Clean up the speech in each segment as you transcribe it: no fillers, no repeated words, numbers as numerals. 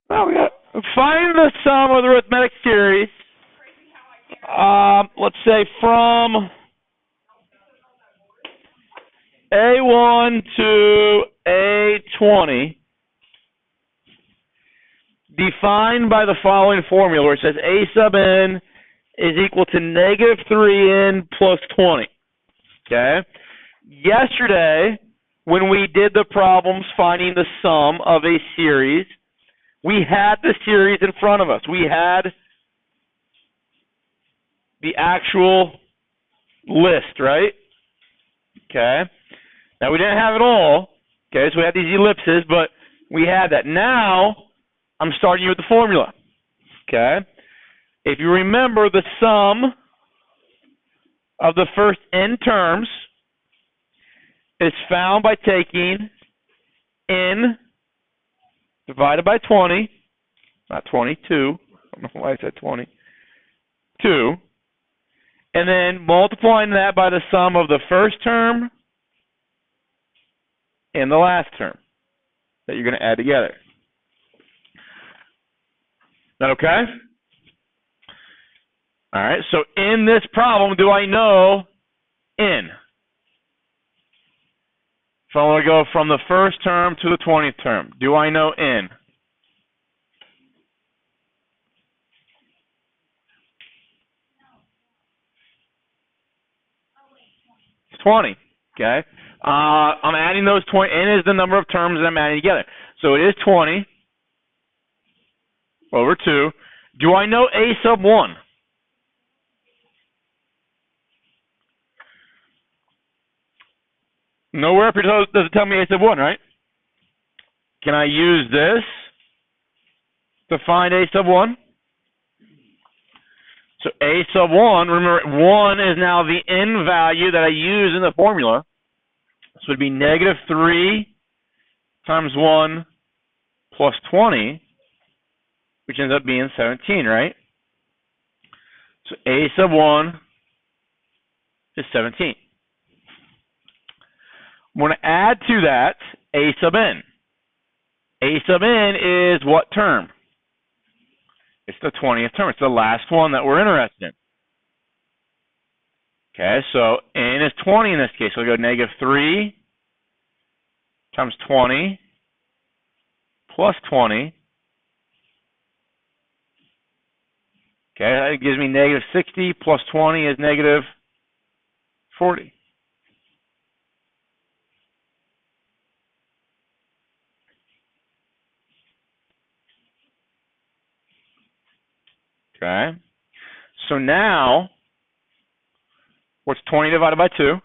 Well, we got find the sum of the arithmetic series. Let's say from A1 to A20, defined by the following formula, where it says A sub n is equal to negative 3n plus 20. Okay? Yesterday, when we did the problems finding the sum of a series, we had the series in front of us. We had the actual list, right? Okay. Now, we didn't have it all. Okay, so we had these ellipses, but we had that. Now, I'm starting you with the formula. Okay. If you remember, the sum of the first n terms is found by taking n divided by 20, not 22, I don't know why I said 20, 2, and then multiplying that by the sum of the first term and the last term that you're going to add together. Is that okay? All right, so in this problem, do I know n? So I want to go from the first term to the 20th term. Do I know n? It's 20. Okay. I'm adding those 20. N is the number of terms that I'm adding together. So it is 20 over 2. Do I know a sub 1? Nowhere up here does it tell me a sub 1, right? Can I use this to find a sub 1? So a sub 1, remember, 1 is now the n value that I use in the formula. So it would be negative 3 times 1 plus 20, which ends up being 17, right? So a sub 1 is 17. I'm going to add to that a sub n. A sub n is what term? It's the 20th term. It's the last one that we're interested in. Okay, so n is 20 in this case. So we'll go negative 3 times 20 plus 20. Okay, that gives me negative 60 plus 20 is negative 40. Okay, so now, what's 20 divided by 2?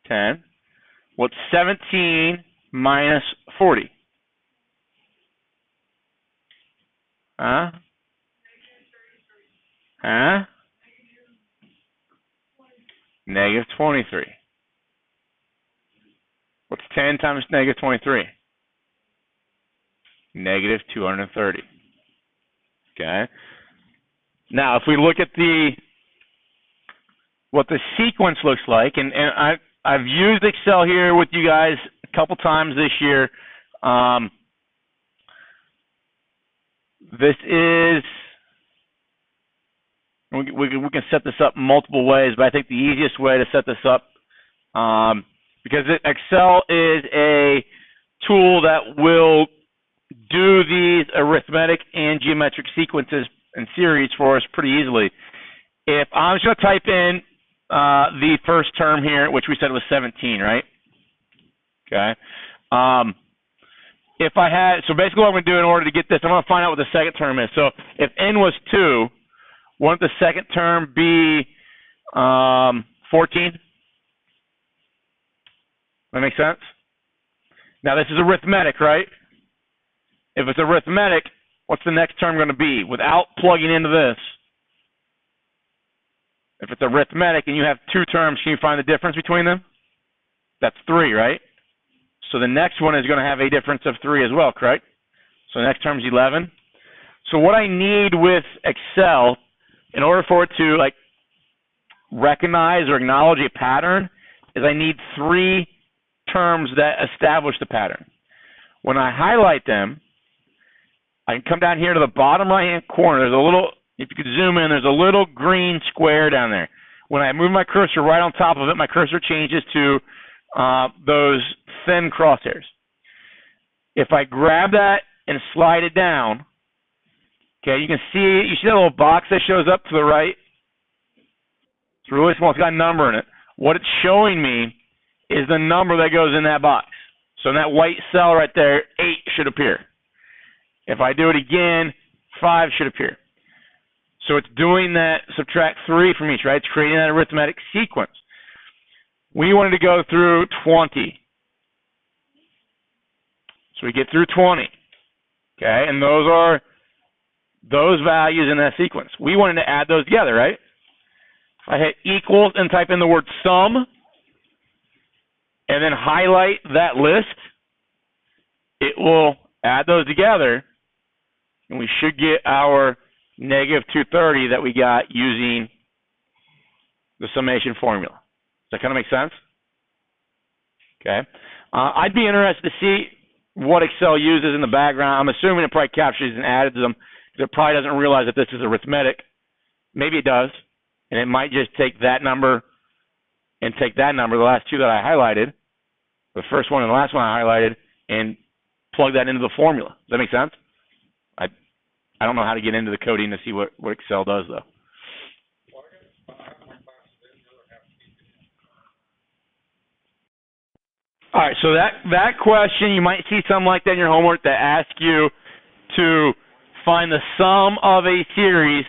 10. What's 17 minus 40? Huh? Huh? Negative 23. What's 10 times negative 23? Negative 230. Okay. Now, if we look at what the sequence looks like, and I've used Excel here with you guys a couple times this year. This is, we can set this up multiple ways, but I think the easiest way to set this up, because Excel is a tool that will do these arithmetic and geometric sequences and series for us pretty easily. If I'm just going to type in the first term here, which we said was 17, right? Okay. If I had, so basically what I'm going to do in order to get this, I'm going to find out what the second term is. So if n was 2, wouldn't the second term be 14? That make sense? Now this is arithmetic, right? If it's arithmetic, what's the next term going to be without plugging into this? If it's arithmetic and you have two terms, can you find the difference between them? That's 3, right? So the next one is going to have a difference of 3 as well, correct? So the next term is 11. So what I need with Excel, in order for it to like recognize or acknowledge a pattern, is I need 3 terms that establish the pattern. When I highlight them, I can come down here to the bottom right-hand corner. There's a little, if you could zoom in, there's a little green square down there. When I move my cursor right on top of it, my cursor changes to those thin crosshairs. If I grab that and slide it down, okay, you see that little box that shows up to the right? It's really small. It's got a number in it. What it's showing me is the number that goes in that box. So in that white cell right there, 8 should appear. If I do it again, 5 should appear. So it's doing that subtract 3 from each, right? It's creating that arithmetic sequence. We wanted to go through 20. So we get through 20. Okay, and those are those values in that sequence. We wanted to add those together, right? If I hit equals and type in the word sum, and then highlight that list, it will add those together, and we should get our negative 230 that we got using the summation formula. Does that kind of make sense? Okay. I'd be interested to see what Excel uses in the background. I'm assuming it probably captures and added them, because it probably doesn't realize that this is arithmetic. Maybe it does, and it might just take that number and take that number, the last two that I highlighted, the first one and the last one I highlighted, and plug that into the formula. Does that make sense? I don't know how to get into the coding to see what Excel does, though. All right, so that question, you might see something like that in your homework that asks you to find the sum of a series,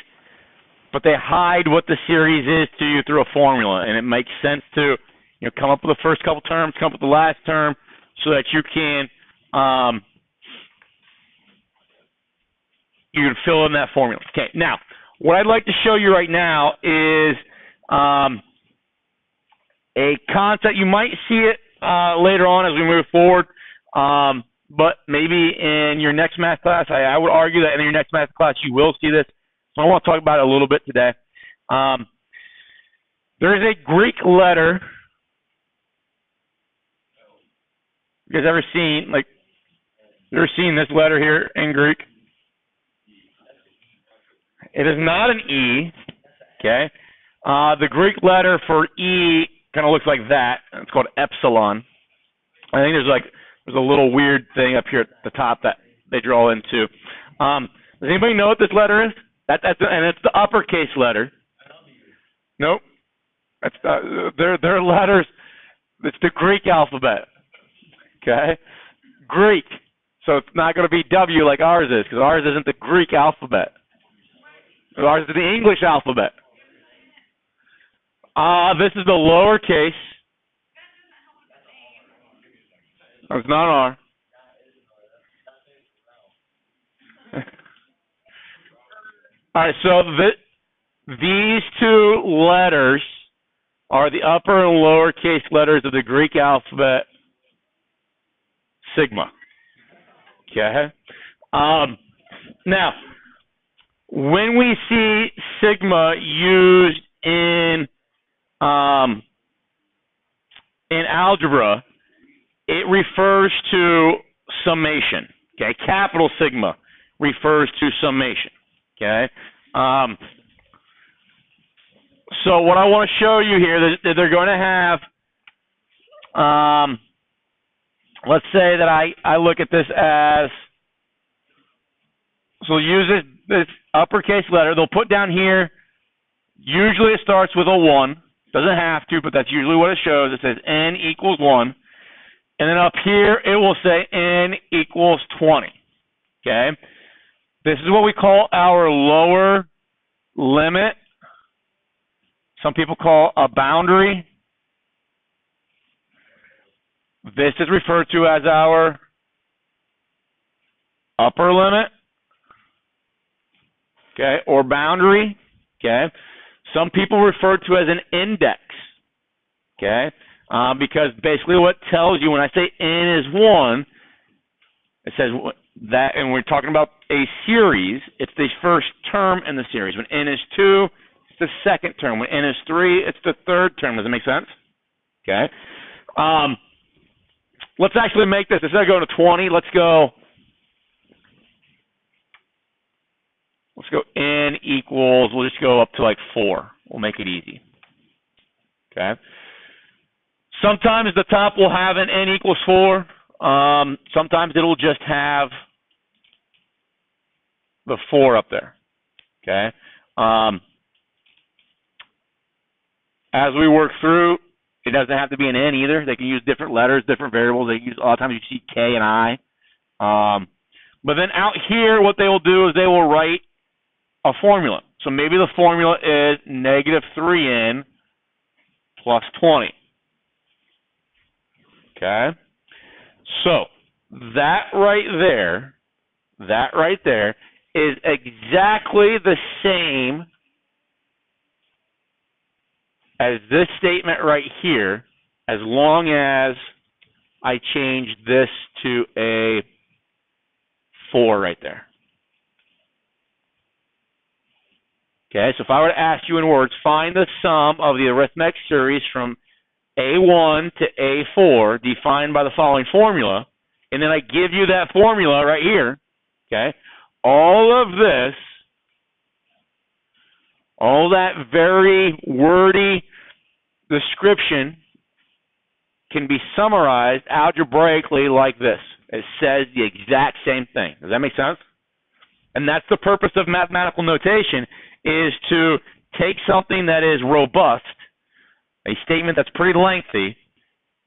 but they hide what the series is to you through a formula, and it makes sense to come up with the first couple terms, come up with the last term, so that you can fill in that formula. Okay, now, what I'd like to show you right now is a concept. You might see it later on as we move forward, but maybe in your next math class, I would argue that in your next math class you will see this. So I want to talk about it a little bit today. There is a Greek letter. You guys ever seen this letter here in Greek? It is not an E, okay? The Greek letter for E kind of looks like that. It's called epsilon. I think there's a little weird thing up here at the top that they draw into. Does anybody know what this letter is? And it's the uppercase letter. Nope. That's their letters. It's the Greek alphabet. Okay, Greek. So it's not going to be W like ours is, because ours isn't the Greek alphabet. Ours is the English alphabet. This is the lowercase. It's not R. All right, so these two letters are the upper and lowercase letters of the Greek alphabet, sigma. Okay? Now, when we see sigma used in algebra, it refers to summation. Okay, capital sigma refers to summation. Okay, so what I want to show you here, that they're going to have, let's say that I look at this as, so we'll use this uppercase letter. They'll put down here, usually it starts with a 1. Doesn't have to, but that's usually what it shows. It says n equals 1. And then up here, it will say n equals 20. Okay? This is what we call our lower limit. Some people call a boundary. This is referred to as our upper limit. Okay, or boundary. Okay. Some people refer to as an index. Okay, because basically what it tells you when I say n is 1, it says that, and we're talking about a series, it's the first term in the series. When n is 2, it's the second term. When n is 3, it's the third term. Does that make sense? Okay. Let's actually make this, instead of going to 20, let's go let's go n equals, we'll just go up to like 4. We'll make it easy. Okay. Sometimes the top will have an n equals 4. Sometimes it'll just have the 4 up there. Okay. As we work through, it doesn't have to be an n either. They can use different letters, different variables. They use, a lot of times you see k and I. But then out here, what they will do is they will write a formula. So maybe the formula is negative 3n plus 20. Okay? So that right there is exactly the same as this statement right here, as long as I change this to a 4 right there. Okay, so if I were to ask you in words, find the sum of the arithmetic series from A1 to A4 defined by the following formula, and then I give you that formula right here, okay, all of this, all that very wordy description can be summarized algebraically like this. It says the exact same thing. Does that make sense? And that's the purpose of mathematical notation, is to take something that is robust, a statement that's pretty lengthy,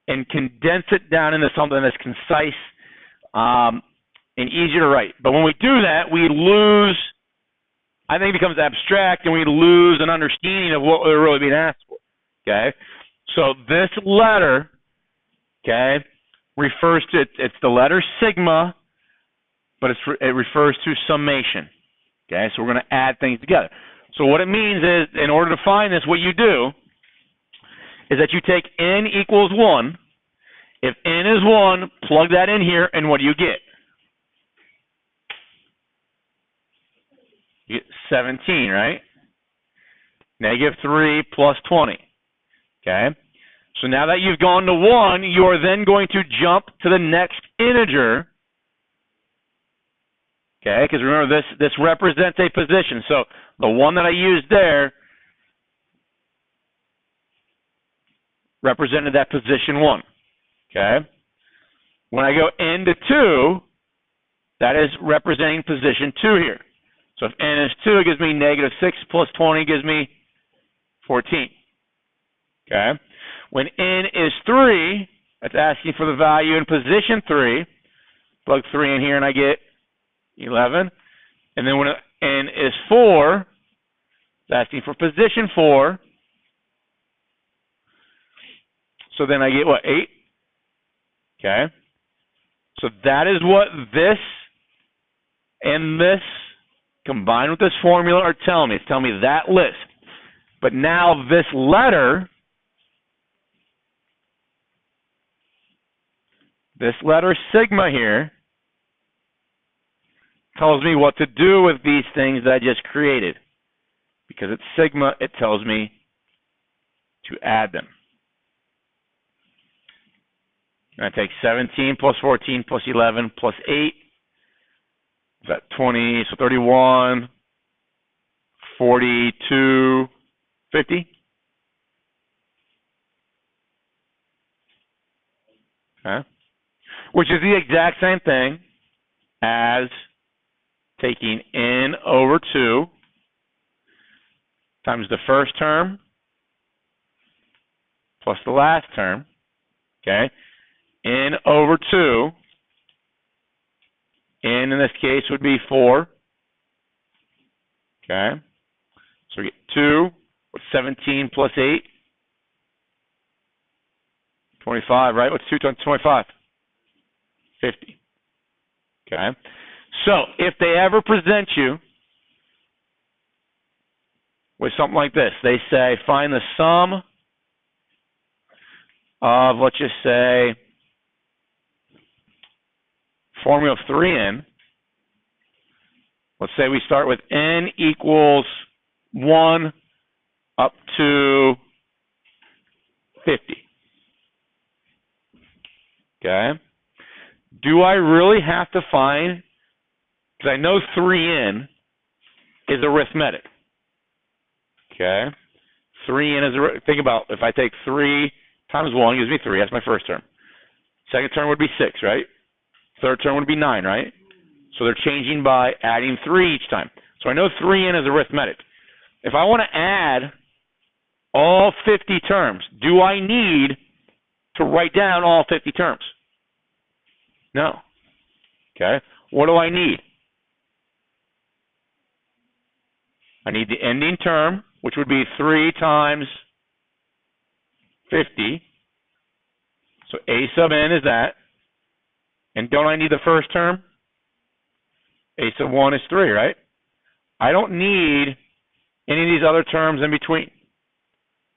and condense it down into something that's concise and easy to write. But when we do that, we lose, I think it becomes abstract, and we lose an understanding of what we're really being asked for. Okay? So this letter, okay, refers to, it's the letter sigma, but it refers to summation. Okay, so we're going to add things together. So what it means is, in order to find this, what you do is that you take n equals 1. If n is 1, plug that in here, and what do you get? You get 17, right? Negative 3 plus 20. Okay? So now that you've gone to 1, you are then going to jump to the next integer. Okay, because remember, this represents a position. So the 1 that I used there represented that position 1. Okay? When I go n to 2, that is representing position 2 here. So if n is 2, it gives me negative 6 plus 20 gives me 14. Okay? When n is 3, that's asking for the value in position 3. Plug 3 in here and I get 11. And then when n is 4, it's asking for position 4. So then I get what, 8? Okay. So that is what this and this combined with this formula are telling me. It's telling me that list. But now this letter sigma here tells me what to do with these things that I just created. Because it's sigma, it tells me to add them. And I take 17 plus 14 plus 11 plus 8. Is that 20? So 31, 42, 50. Okay. Which is the exact same thing as taking n over 2 times the first term plus the last term. Okay. N over 2, n in this case would be 4. Okay. So we get 2, 17 plus 8, 25, right? What's 2 times 25? 50. Okay. So if they ever present you with something like this, they say find the sum of, let's just say, formula of 3n. Let's say we start with n equals 1 up to 50. Okay? Do I really have to find, because I know 3n, is arithmetic. Okay? 3n is, think about, if I take 3 times 1 gives me 3. That's my first term. Second term would be 6, right? Third term would be 9, right? So they're changing by adding 3 each time. So I know 3n is arithmetic. If I want to add all 50 terms, do I need to write down all 50 terms? No. Okay? What do I need? I need the ending term, which would be 3 times 50. So a sub n is that. And don't I need the first term? A sub 1 is 3, right? I don't need any of these other terms in between.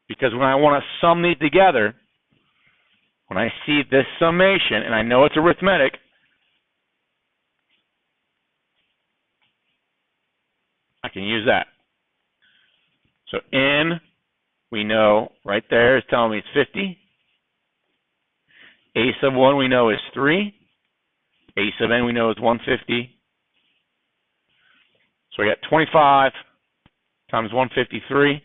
Because when I want to sum these together, when I see this summation, and I know it's arithmetic, I can use that. So n, we know right there is telling me it's 50. A sub 1 we know is 3. A sub n we know is 150. So we got 25 times 153.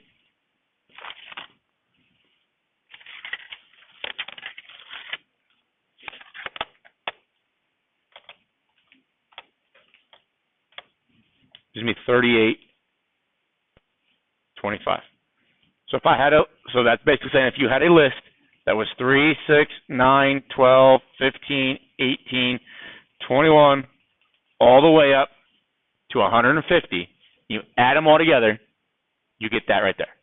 Gives me 38.25. So if I had so that's basically saying if you had a list that was 3, 6, 9, 12, 15, 18, 21, all the way up to 150, you add them all together, you get that right there.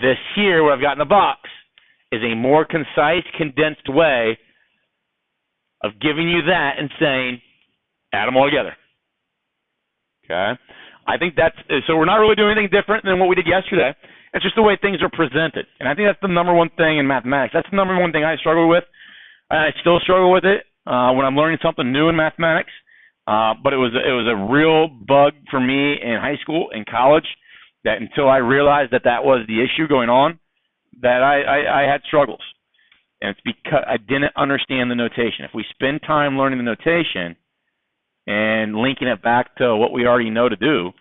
This here, what I've got in the box, is a more concise, condensed way of giving you that and saying, add them all together. Okay? I think that's, so we're not really doing anything different than what we did yesterday. It's just the way things are presented. And I think that's the number one thing in mathematics. That's the number one thing I struggle with. I still struggle with it when I'm learning something new in mathematics. But it was a real bug for me in high school and college that until I realized that that was the issue going on, that I had struggles. And it's because I didn't understand the notation. If we spend time learning the notation and linking it back to what we already know to do,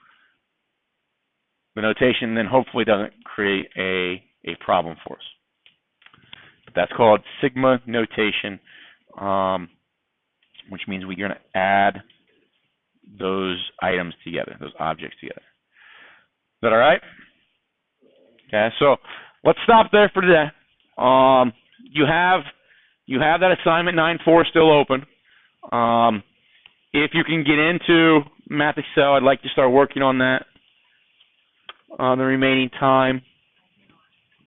the notation then hopefully doesn't create a problem for us. But that's called sigma notation, which means we're going to add those items together, those objects together. Is that all right? Okay, so let's stop there for today. You have that assignment 9.4 still open. If you can get into Math Excel, I'd like to start working on that the remaining time.